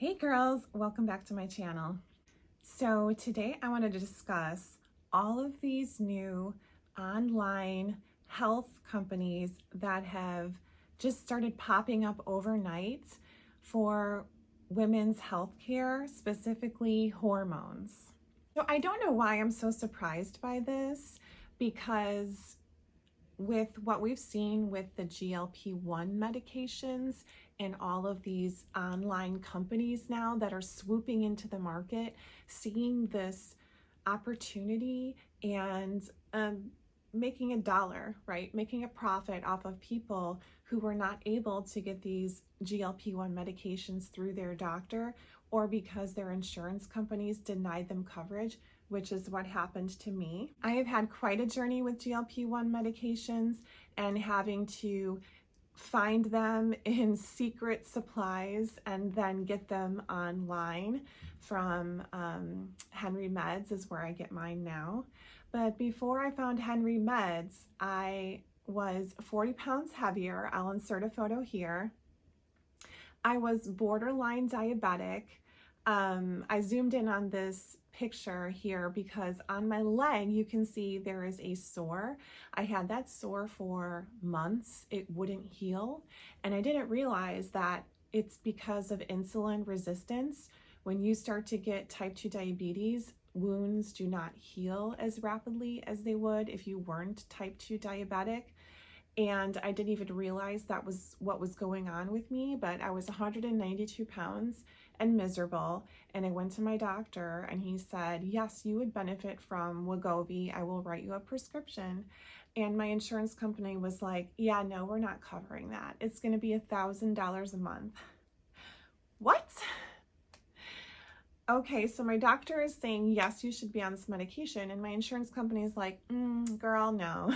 Hey girls, welcome back to my channel. So today I wanted to discuss all of these new online health companies that have just started popping up overnight for women's health care, specifically hormones. So I don't know why I'm so surprised by this, because with what we've seen with the GLP-1 medications and all of these online companies now that are swooping into the market, seeing this opportunity and making a dollar, right? Making a profit off of people who were not able to get these GLP-1 medications through their doctor, or because their insurance companies denied them coverage, which is what happened to me. I have had quite a journey with GLP-1 medications and having to find them in secret supplies and then get them online from Henry Meds is where I get mine now. But before I found Henry Meds, I was 40 pounds heavier. I'll insert a photo here. I was borderline diabetic. I zoomed in on this picture here because on my leg you can see there is a sore. I had that sore for months. It wouldn't heal, and I didn't realize that it's because of insulin resistance. When you start to get type 2 diabetes, wounds do not heal as rapidly as they would if you weren't type 2 diabetic. And I didn't even realize that was what was going on with me, but I was 192 pounds and miserable. And I went to my doctor and he said, yes, you would benefit from Wegovy. I will write you a prescription. And my insurance company was like, yeah, no, we're not covering that. It's going to be $1,000 a month. What? Okay, so my doctor is saying, yes, you should be on this medication. And my insurance company is like, girl, no.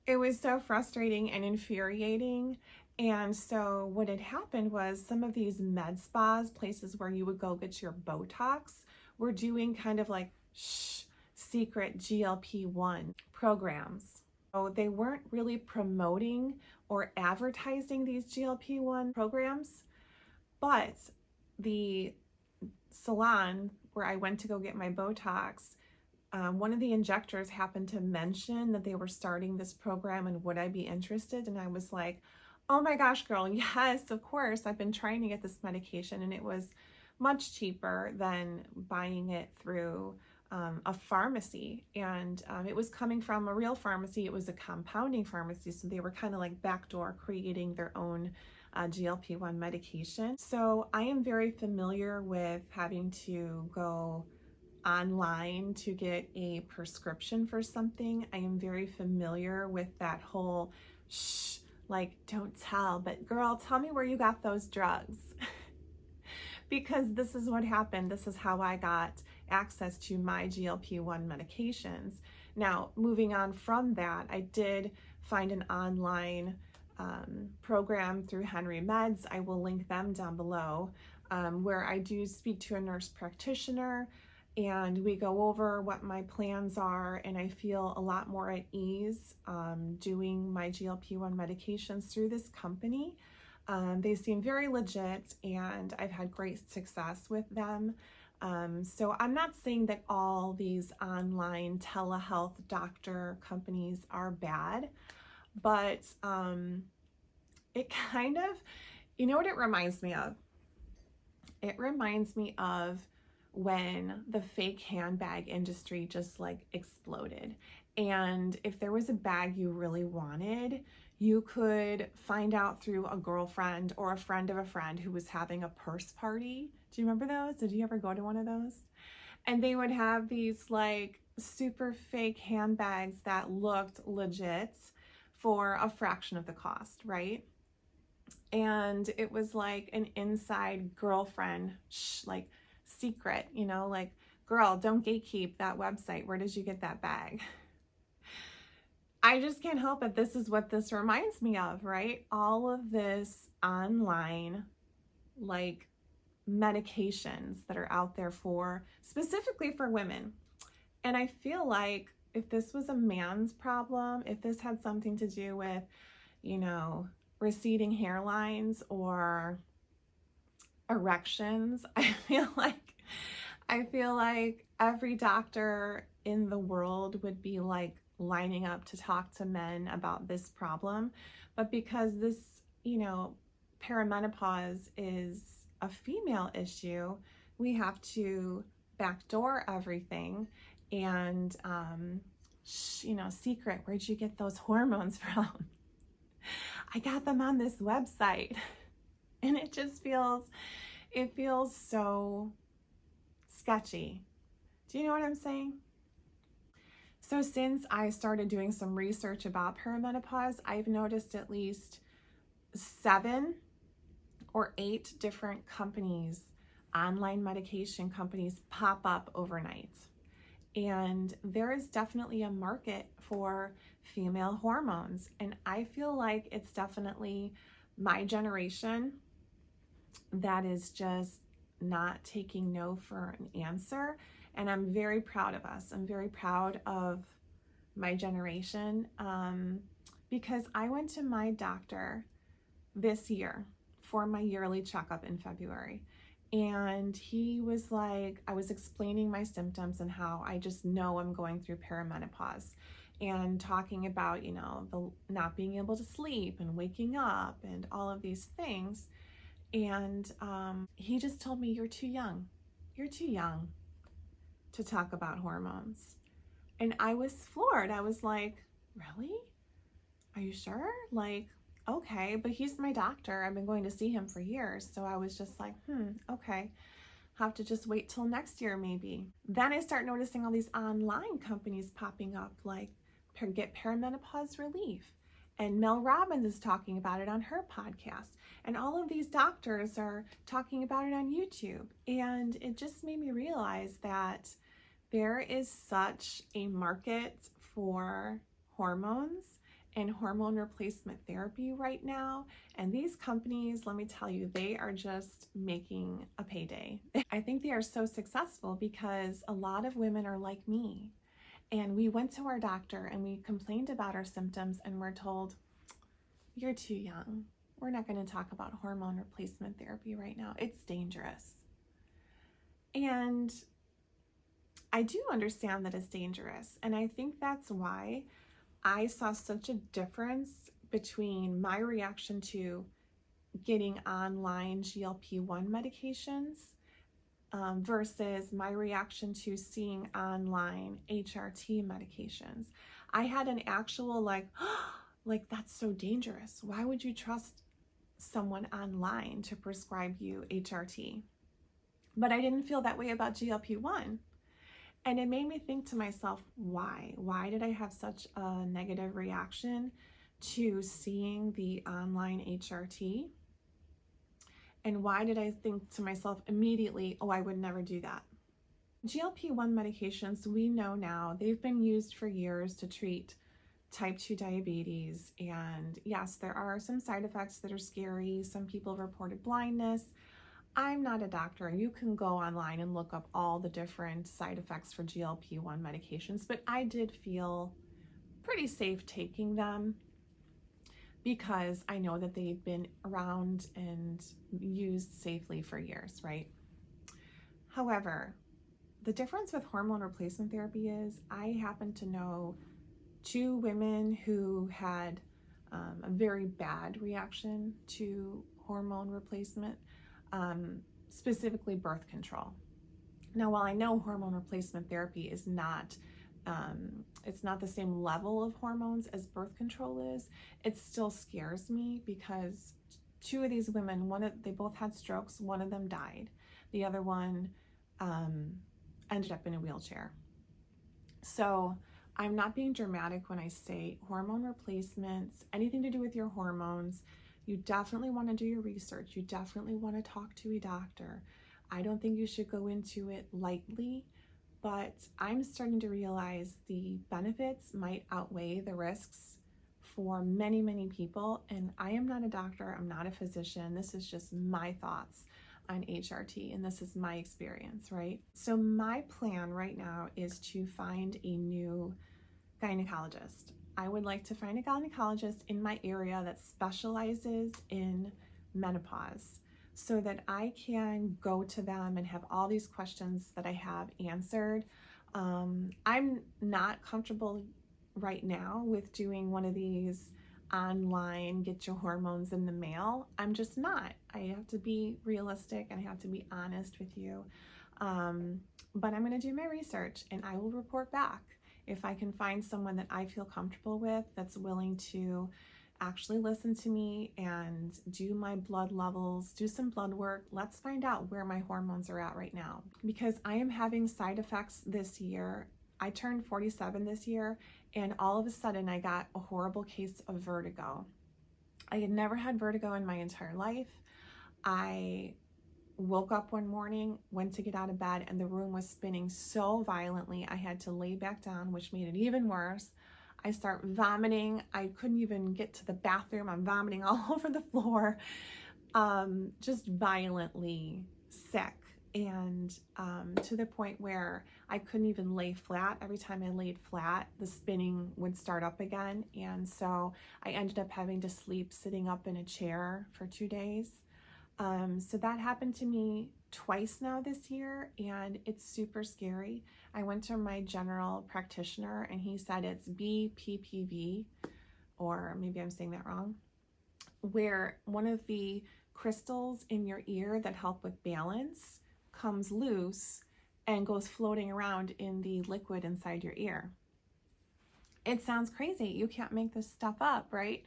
It was so frustrating and infuriating. And so what had happened was some of these med spas, places where you would go get your Botox, were doing kind of like secret GLP-1 programs. So they weren't really promoting or advertising these GLP-1 programs, but the salon where I went to go get my Botox, one of the injectors happened to mention that they were starting this program and would I be interested? And I was like, oh my gosh, girl, yes, of course. I've been trying to get this medication and it was much cheaper than buying it through a pharmacy. And it was coming from a real pharmacy. It was a compounding pharmacy. So they were kind of like backdoor creating their own GLP-1 medication. So I am very familiar with having to go online to get a prescription for something. I am very familiar with that whole like don't tell, but girl, tell me where you got those drugs. Because this is what happened. This is how I got access to my GLP-1 medications. Now, moving on from that, I did find an online program through Henry Meds. I will link them down below, where I do speak to a nurse practitioner and we go over what my plans are, and I feel a lot more at ease doing my GLP-1 medications through this company. They seem very legit and I've had great success with them. So I'm not saying that all these online telehealth doctor companies are bad, but it kind of, you know what it reminds me of? It reminds me of when the fake handbag industry just like exploded. And if there was a bag you really wanted, you could find out through a girlfriend or a friend of a friend who was having a purse party. Do you remember those? Did you ever go to one of those? And they would have these like super fake handbags that looked legit for a fraction of the cost, right? And it was like an inside girlfriend, like secret, you know, like, girl, don't gatekeep that website. Where did you get that bag? I just can't help it. This is what this reminds me of, right? All of this online, like, medications that are out there for, specifically for women. And I feel like if this was a man's problem, if this had something to do with, you know, receding hairlines or erections. I feel like every doctor in the world would be like lining up to talk to men about this problem. But because this, you know, perimenopause is a female issue, we have to backdoor everything and, secret, where'd you get those hormones from? I got them on this website. And it feels so sketchy. Do you know what I'm saying? So since I started doing some research about perimenopause, I've noticed at least 7 or 8 different companies, online medication companies, pop up overnight. And there is definitely a market for female hormones. And I feel like it's definitely my generation that is just not taking no for an answer. And I'm very proud of us. I'm very proud of my generation because I went to my doctor this year for my yearly checkup in February. And he was like, I was explaining my symptoms and how I just know I'm going through perimenopause and talking about, the not being able to sleep and waking up and all of these things. And he just told me, you're too young. You're too young to talk about hormones. And I was floored. I was like, really? Are you sure? Like, okay, but he's my doctor. I've been going to see him for years. So I was just like, okay, have to just wait till next year maybe. Then I start noticing all these online companies popping up, like get perimenopause relief. And Mel Robbins is talking about it on her podcast. And all of these doctors are talking about it on YouTube. And it just made me realize that there is such a market for hormones and hormone replacement therapy right now. And these companies, let me tell you, they are just making a payday. I think they are so successful because a lot of women are like me. And we went to our doctor and we complained about our symptoms and we're told, you're too young. We're not going to talk about hormone replacement therapy right now. It's dangerous. And I do understand that it's dangerous. And I think that's why I saw such a difference between my reaction to getting online GLP-1 medications versus my reaction to seeing online HRT medications. I had an actual like, that's so dangerous. Why would you trust someone online to prescribe you HRT? But I didn't feel that way about GLP-1. And it made me think to myself, why? Why did I have such a negative reaction to seeing the online HRT? And why did I think to myself immediately, oh, I would never do that? GLP-1 medications, we know now, they've been used for years to treat type 2 diabetes. And yes, there are some side effects that are scary. Some people reported blindness. I'm not a doctor. You can go online and look up all the different side effects for GLP-1 medications, but I did feel pretty safe taking them because I know that they've been around and used safely for years, right? However, the difference with hormone replacement therapy is I happen to know 2 women who had a very bad reaction to hormone replacement. Specifically birth control. Now, while I know hormone replacement therapy is not, it's not the same level of hormones as birth control is, it still scares me because 2 of these women, they both had strokes. One of them died. The other one ended up in a wheelchair. So I'm not being dramatic when I say hormone replacements, anything to do with your hormones. You definitely want to do your research. You definitely want to talk to a doctor. I don't think you should go into it lightly, but I'm starting to realize the benefits might outweigh the risks for many, many people. And I am not a doctor. I'm not a physician. This is just my thoughts on HRT, and this is my experience, right? So my plan right now is to find a new gynecologist. I would like to find a gynecologist in my area that specializes in menopause. so that I can go to them and have all these questions that I have answered. I'm not comfortable right now with doing one of these online get your hormones in the mail. I'm just not. I have to be realistic and I have to be honest with you. But I'm going to do my research and I will report back. If I can find someone that I feel comfortable with that's willing to actually listen to me and do my blood levels, do some blood work, let's find out where my hormones are at right now. Because I am having side effects this year. I turned 47 this year, and all of a sudden I got a horrible case of vertigo. I had never had vertigo in my entire life. I woke up one morning, went to get out of bed, and the room was spinning so violently I had to lay back down, which made it even worse. I start vomiting. I couldn't even get to the bathroom. I'm vomiting all over the floor, just violently sick. And to the point where I couldn't even lay flat. Every time I laid flat, the spinning would start up again. And so I ended up having to sleep sitting up in a chair for 2 days. So that happened to me twice now this year, and it's super scary. I went to my general practitioner and he said it's BPPV, or maybe I'm saying that wrong, where one of the crystals in your ear that help with balance comes loose and goes floating around in the liquid inside your ear. It sounds crazy. You can't make this stuff up, right?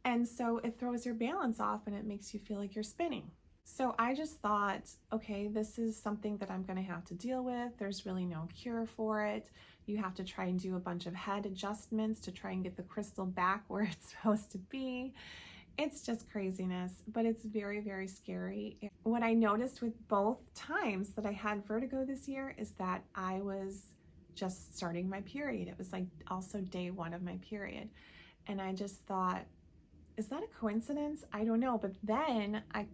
And so it throws your balance off and it makes you feel like you're spinning. So I just thought, okay, this is something that I'm going to have to deal with. There's really no cure for it. You have to try and do a bunch of head adjustments to try and get the crystal back where it's supposed to be. It's just craziness, but it's very, very scary. What I noticed with both times that I had vertigo this year is that I was just starting my period. It was like also day 1 of my period. And I just thought, is that a coincidence? I don't know. But then I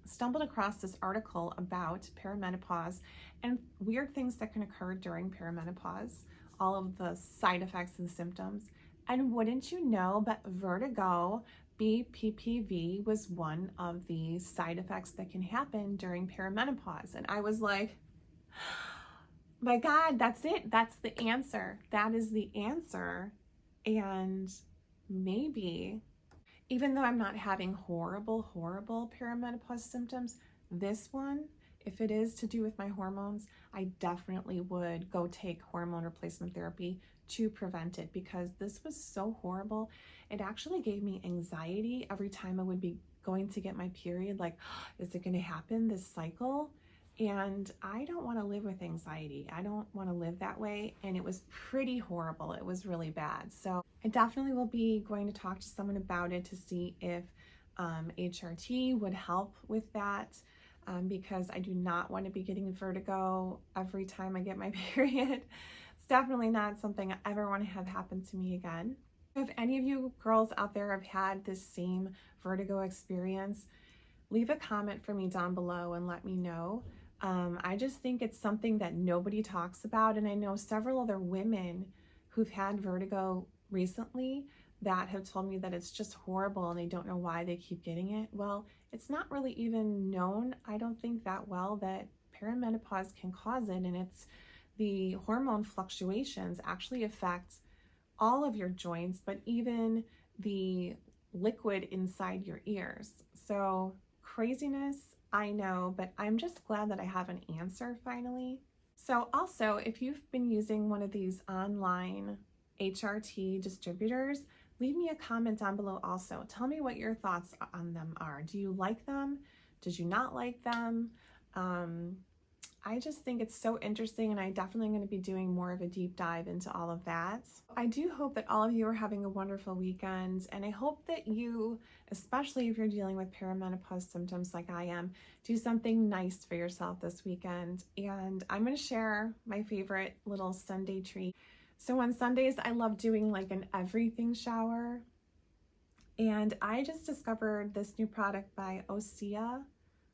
stumbled across this article about perimenopause and weird things that can occur during perimenopause, all of the side effects and symptoms. And wouldn't you know, but vertigo, BPPV, was one of the side effects that can happen during perimenopause. And I was like, my God, that's it. That's the answer. That is the answer. And maybe, even though I'm not having horrible perimenopause symptoms, this one, if it is to do with my hormones, I definitely would go take hormone replacement therapy to prevent it, because this was so horrible. It actually gave me anxiety every time I would be going to get my period. Like, is it going to happen this cycle? And I don't want to live with anxiety. I don't want to live that way. And it was pretty horrible. It was really bad. So I definitely will be going to talk to someone about it to see if HRT would help with that, because I do not want to be getting vertigo every time I get my period. It's definitely not something I ever want to have happen to me again. If any of you girls out there have had this same vertigo experience, leave a comment for me down below and let me know. I just think it's something that nobody talks about, and I know several other women who've had vertigo recently that have told me that it's just horrible and they don't know why they keep getting it. Well, it's not really even known, I don't think, that well, that perimenopause can cause it, and it's the hormone fluctuations actually affect all of your joints, but even the liquid inside your ears. So craziness, I know, but I'm just glad that I have an answer finally. So also, if you've been using one of these online HRT distributors, leave me a comment down below also. Tell me what your thoughts on them are. Do you like them? Did you not like them? I just think it's so interesting, and I definitely am going to be doing more of a deep dive into all of that. I do hope that all of you are having a wonderful weekend, and I hope that you, especially if you're dealing with perimenopause symptoms like I am, do something nice for yourself this weekend. And I'm going to share my favorite little Sunday treat. So on Sundays, I love doing like an everything shower, and I just discovered this new product by Osea,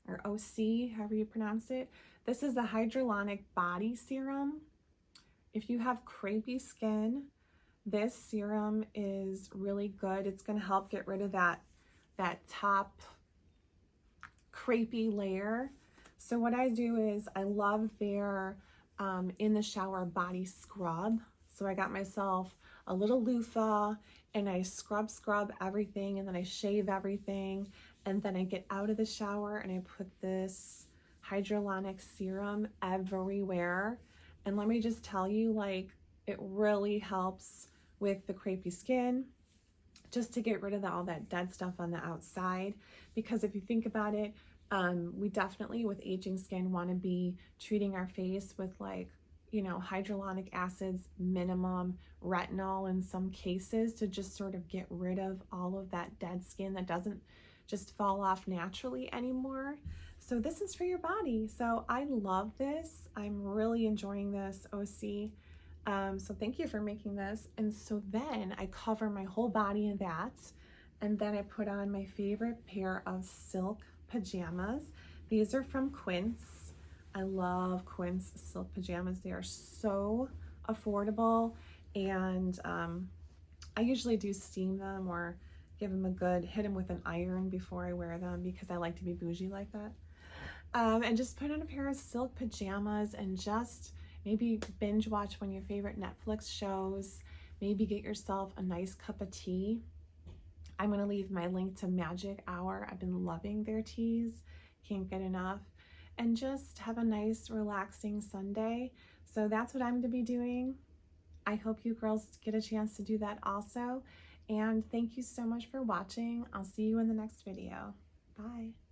or OC, however you pronounce it. This is a hyaluronic body serum. If you have crepey skin, this serum is really good. It's going to help get rid of that top crepey layer. So what I do is I love their in the shower body scrub. So I got myself a little loofah and I scrub everything, and then I shave everything, and then I get out of the shower and I put this hyaluronic serum everywhere. And let me just tell you, like, it really helps with the crepey skin, just to get rid of all that dead stuff on the outside. Because if you think about it, we definitely with aging skin want to be treating our face with, like, you know, hyaluronic acids, minimum retinol in some cases, to just sort of get rid of all of that dead skin that doesn't just fall off naturally anymore. So this is for your body. So I love this. I'm really enjoying this, OC. So thank you for making this. And so then I cover my whole body in that. And then I put on my favorite pair of silk pajamas. These are from Quince. I love Quince silk pajamas. They are so affordable. And I usually do steam them or give them a good, hit them with an iron before I wear them, because I like to be bougie like that. And just put on a pair of silk pajamas and just maybe binge watch one of your favorite Netflix shows. Maybe get yourself a nice cup of tea. I'm going to leave my link to Magic Hour. I've been loving their teas. Can't get enough. And just have a nice, relaxing Sunday. So that's what I'm going to be doing. I hope you girls get a chance to do that also. And thank you so much for watching. I'll see you in the next video. Bye.